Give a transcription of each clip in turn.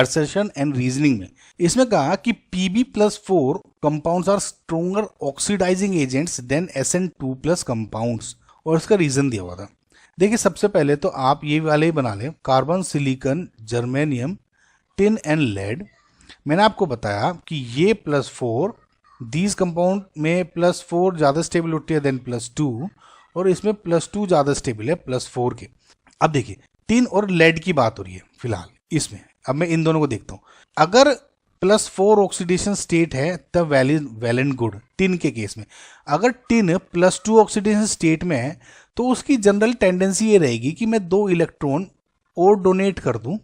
Assertion and reasoning में इसमें कहा कि Pb+4 compounds are stronger oxidizing agents than Sn2+ compounds, और इसका रीजन दिया हुआ था। देखिए सबसे पहले तो आप ये वाले ही बना लें, carbon, silicon, germanium, tin and lead. मैंने आपको बताया कि ये +4 दीज कंपाउंड में +4 ज़्यादा स्टेबल होती है देन +2, और इसमें +2 ज़्यादा स्टेबल है +4 के। अब देखिए टिन और लेड की बात हो रही है फिलहाल इसमें। अब मैं इन दोनों को देखता हूँ। अगर +4 ऑक्सीडेशन स्टेट है तब वेल एंड गुड टिन के केस में। अगर टिन +2 ऑक्सीडेशन स्टेट में है तो उसकी जनरल टेंडेंसी ये रहेगी कि मैं 2 इलेक्ट्रॉन और डोनेट कर दूं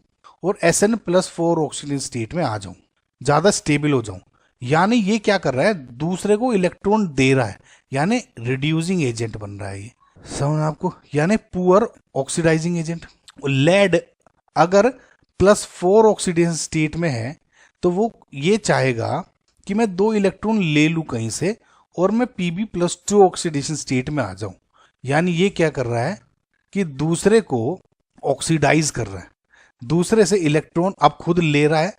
और Sn+4 ऑक्सीजन स्टेट में आ जाऊं, ज़्यादा स्टेबल हो जाऊं। यानी ये क्या कर रहा है, दूसरे को इलेक्ट्रॉन दे रहा है, यानी रिड्यूसिंग एजेंट बन रहा है ये, समझ आपको, यानी पुअर ऑक्सीडाइजिंग एजेंट। लेड अगर +4 ऑक्सीडेशन स्टेट में है तो वो ये चाहेगा कि मैं 2 इलेक्ट्रॉन ले लूं कहीं से और मैं Pb+2 ऑक्सीडेशन स्टेट में आ जाऊं। यानी ये क्या कर रहा है कि दूसरे को ऑक्सीडाइज कर रहा है, दूसरे से इलेक्ट्रॉन अब खुद ले रहा है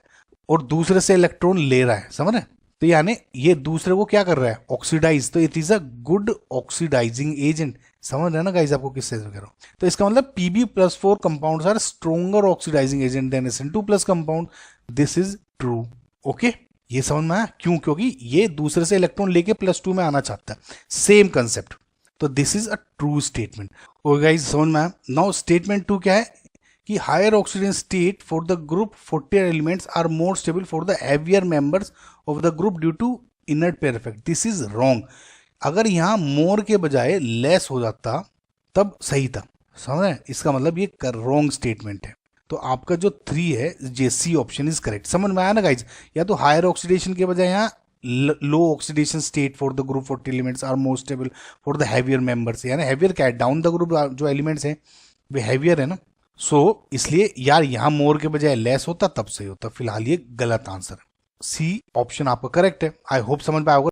और दूसरे से इलेक्ट्रॉन ले रहा है, समझ रहे? तो यानी ये दूसरे को क्या कर रहा है, ऑक्सीडाइज। तो it is a good oxidizing agent. समझ रहे ना गाइस आपको किस से कह रहा हूं? तो इसका मतलब Pb+4 compounds are stronger oxidizing agent than Sn2+ compound. This is true. Okay, ये समझ में आया क्यों? क्योंकि ये दूसरे से इलेक्ट्रॉन लेके +2 में आना चाहता है, सेम कंसेप्ट। तो this is a true statement. और गाइस समझ में आया? नाउ स्टेटमेंट 2 क्या है कि higher oxygen state for the group 40 elements are more stable for the heavier members of the group due to inert pair effect. This is wrong. अगर यहाँ मोर के बजाय लेस हो जाता तब सही था, समझ रहे हैं? इसका मतलब ये रॉन्ग स्टेटमेंट है। तो आपका जो 3 है JC ऑप्शन इज करेक्ट। समझ में आया ना गाइज? या तो हायर ऑक्सीडेशन के बजाय यहाँ low oxidation state for the group 40 elements are more stable for the heavier members. यानी हैवियर क्या है, डाउन द ग्रुप जो एलिमेंट्स हैं वे हैवियर है ना। सो इसलिए यार यहाँ मोर के बजाय लेस होता तब सही होता। फिलहाल ये गलत आंसर है। सी ऑप्शन आपका करेक्ट है। आई होप समझ में आया होगा।